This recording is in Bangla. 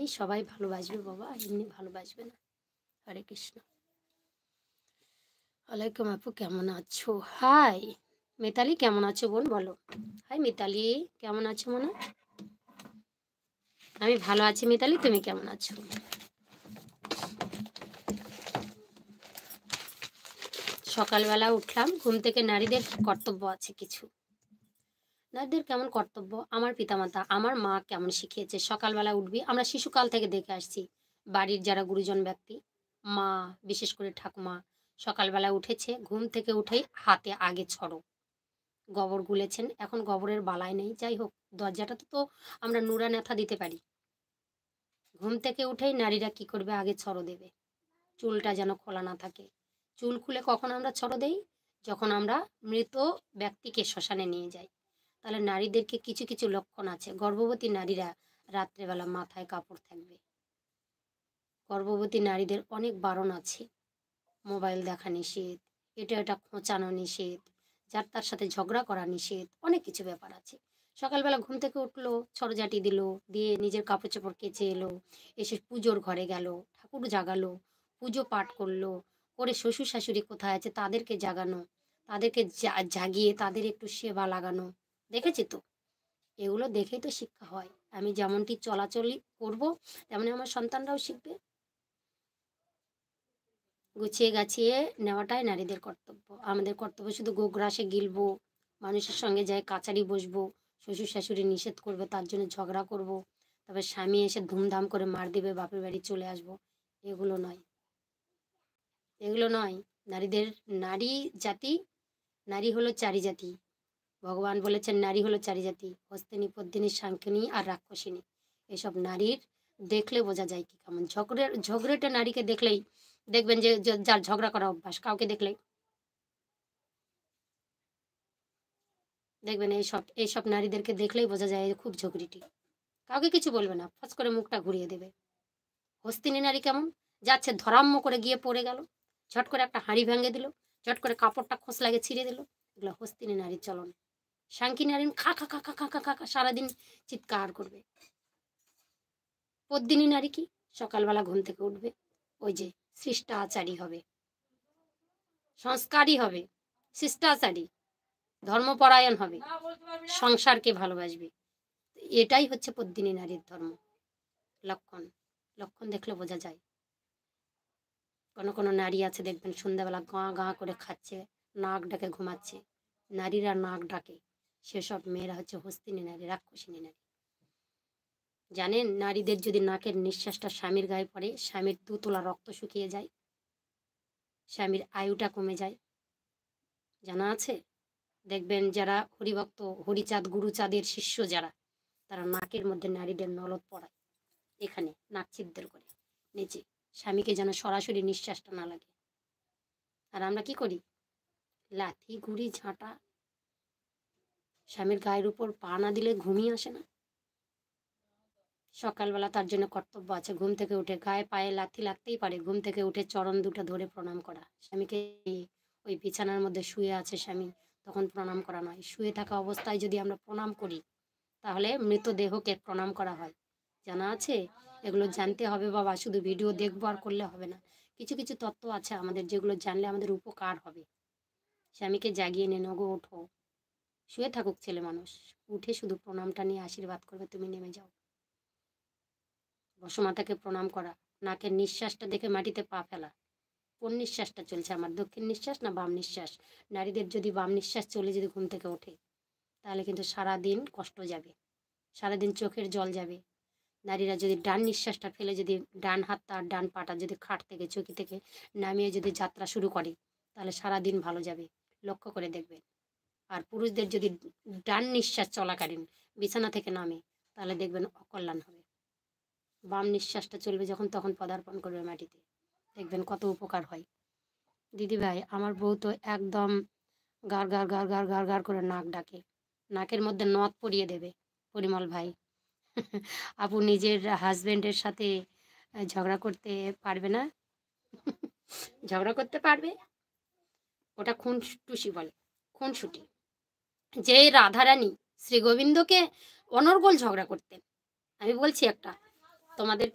এমনি সবাই ভালোবাসবে বাবা, এমনি ভালোবাসবে না। হরে কৃষ্ণ। ওয়ালাইকুম আপু, কেমন আছো? হাই মিতালি, কেমন আছো বোন বলো? হাই মিতালি, কেমন আছো মনে? আমি ভালো আছি মিতালি, তুমি কেমন আছো? সকালবেলা উঠলাম ঘুম থেকে, নারীদের কর্তব্য আছে কিছু। নারীদের কেমন কর্তব্য, আমার পিতামাতা আমার মা কেমন শিখিয়েছে, সকালবেলা উঠবি, আমরা শিশুকাল থেকে দেখে আসছি। বাড়ির যারা গুরুজন ব্যক্তি, মা বিশেষ করে ঠাকুমা, সকালবেলা উঠেছে, ঘুম থেকে উঠেই হাতে আগে ছড়ো, গোবর গুলেছেন, এখন গোবরের বালাই নেই, যাই হোক দরজাটাতে তো আমরা নুরা নেথা দিতে পারি। ঘুম থেকে উঠেই নারীরা কি করবে, আগে ছড়ো দেবে, চুলটা যেন খোলা না থাকে। চুল খুলে কখন আমরা ছড়ো দেই, যখন আমরা মৃত ব্যক্তিকে শ্মশানে নিয়ে যাই। তাহলে নারীদেরকে কিছু কিছু লক্ষণ আছে। গর্ভবতী নারীরা রাত্রেবেলা মাথায় কাপড় থাকবে। গর্ভবতী নারীদের অনেক বারণ আছে, মোবাইল দেখা নিষেধ, এটা খোঁচানো নিষেধ, যার তার সাথে ঝগড়া করা নিষেধ, অনেক কিছু ব্যাপার আছে। সকালবেলা ঘুম থেকে উঠলো, ছড়জাটি দিল, দিয়ে নিজের কাপড় চোপড় কেচে এলো, এসে পুজোর ঘরে গেল, ঠাকুর জাগালো, পুজো পাঠ করলো, করে শ্বশুর শাশুড়ি কোথায় আছে তাদেরকে জাগানো, তাদেরকে জাগিয়ে তাদের একটু সেবা লাগানো, দেখেছি তো। এগুলো দেখেই তো শিক্ষা হয়। আমি যেমনটি চলাচলি করব, তেমনি আমার সন্তানরাও শিখবে। গুছিয়ে গাছিয়ে নেওয়াটাই নারীদের কর্তব্য। আমাদের কর্তব্য শুধু গোগ্রাসে গিলবো, মানুষের সঙ্গে যাই কাচারি বসবো, শ্বশুর শাশুড়ি নিষেধ করবে তার জন্য ঝগড়া করব, তবে স্বামী এসে ধুমধাম করে মার দিবে, বাপের বাড়ি চলে আসবো, এগুলো নয়, এগুলো নয়। নারীদের, নারী জাতি, নারী হলো চারি জাতি। ভগবান বলেছেন নারী হলো চারি জাতি, হস্তিনী, পদ্মিনী, শাঙ্কিনী আর রাক্ষসিনী। এসব নারীর দেখলে বোঝা যায় কি কেমন। ঝগড়েটে নারীকে দেখলেই দেখবেন যে যার ঝগড়া করা অভ্যাস, কাউকে দেখলেই দেখবেন এইসব এইসব নারীদেরকে দেখলেই বোঝা যায় খুব ঝগড়িটি। কাউকে কিছু বলবে না, ফস করে মুখটা ঘুরিয়ে দেবে। হস্তিনী নারী কেমন, যাচ্ছে ধরাম্য করে গিয়ে পড়ে গেল, ঝট করে একটা হাঁড়ি ভেঙে দিল, ঝট করে কাপড়টা খোঁচ লাগে ছিঁড়ে দিল, এগুলো হস্তিনী নারীর চলন। শাঙ্কি নারী খা খা খা খা খা খা খা খা সারাদিন চিৎকার করবে। পদ্মিনী নারী কি, সকালবেলা ঘুম থেকে উঠবে, ওই যে শিষ্টাচারী হবে, সংস্কারী হবে, শিষ্টাচারী, ধর্মপরায়ণ হবে, সংসারকে ভালোবাসবে। এটাই হচ্ছে পদ্মিনী নারীর ধর্ম। লক্ষণ, লক্ষণ দেখলে বোঝা যায়। কোনো কোনো নারী আছে দেখবেন সন্ধ্যাবেলা গাঁ গাঁ করে খাচ্ছে, নাক ডাকে ঘুমাচ্ছে, নারীরা নাক ডাকে, সেসব মেয়েরা হচ্ছে হস্তিনী নারী, রাক্ষসিনী নারী। জানেন নারীদের যদি নাকের নিঃশ্বাসটা স্বামীর গায়ে পড়ে, স্বামীর 2 তোলা রক্ত শুকিয়ে যায়, স্বামীর আয়ুটা কমে যায়, জানা আছে? দেখবেন যারা হরিভক্ত, হরিচাঁদ গুরুচাঁদের শিষ্য যারা, তারা নাকের মধ্যে নারীদের নলদ পড়ায়, এখানে নাক ছিদ্র করে নিচে, স্বামীকে যেন সরাসরি নিঃশ্বাসটা না লাগে। আর আমরা কি করি, লাথি ঘুড়ি ঝাঁটা, স্বামীর গায়ের উপর পা না দিলে ঘুমিয়ে আসে না। সকালবেলা তার জন্য কর্তব্য আছে, ঘুম থেকে উঠে গায়ে পায়ে লাথি লাগতেই পারে, ঘুম থেকে উঠে চরণ দুটো ধরে প্রণাম করা। স্বামীকে, ওই বিছানার মধ্যে শুয়ে আছে স্বামী, তখন প্রণাম করা নয়, শুয়ে থাকা অবস্থায় যদি আমরা প্রণাম করি তাহলে মৃতদেহকে প্রণাম করা হয়, জানা আছে? এগুলো জানতে হবে বাবা, শুধু ভিডিও দেখবো আর করলে হবে না। কিছু কিছু তত্ত্ব আছে আমাদের, যেগুলো জানলে আমাদের উপকার হবে। স্বামীকে জাগিয়ে নেন, গো ওঠো, শুয়ে থাকুক ছেলে মানুষ, উঠে শুধু প্রণামটা নিয়ে আশীর্বাদ করবে, তুমি নেমে যাও। বসুমাতাকে প্রণাম করা, নাকের নিঃশ্বাসটা দেখে মাটিতে পা ফেলা, কোন নিঃশ্বাসটা চলছে আমার, দক্ষিণ নিঃশ্বাস না বাম নিঃশ্বাস। নারীদের যদি বাম নিঃশ্বাস চলে যদি ঘুম থেকে ওঠে, তাহলে কিন্তু সারাদিন কষ্ট যাবে, সারাদিন চোখের জল যাবে। নারীরা যদি ডান নিঃশ্বাসটা ফেলে, যদি ডান হাতটা আর ডান পাটা যদি খাট থেকে চৌকি থেকে নামিয়ে যদি যাত্রা শুরু করে, তাহলে সারাদিন ভালো যাবে, লক্ষ্য করে দেখবেন। আর পুরুষদের যদি ডান নিঃশ্বাস চলাকালীন বিছানা থেকে নামে, তাহলে দেখবেন অকল্যাণ হবে। বাম নিঃশ্বাসটা চলবে যখন, তখন পদার্পণ করবে মাটিতে, দেখবেন কত উপকার হয়। দিদি ভাই, আমার বউ তো একদম গার গার গার গার গার গার করে নাক ডাকে, নাকের মধ্যে নথ পরিয়ে দেবে। পরিমল ভাই, আপু নিজের হাজবেন্ডের সাথে ঝগড়া করতে পারবে না? ঝগড়া করতে পারবে, ওটা খুনটুসি বলে, খুনসুটি। যে রাধারানী শ্রী গোবিন্দকে অনর্গল ঝগড়া করতেন, আমি বলছি একটা তোমাদেরকে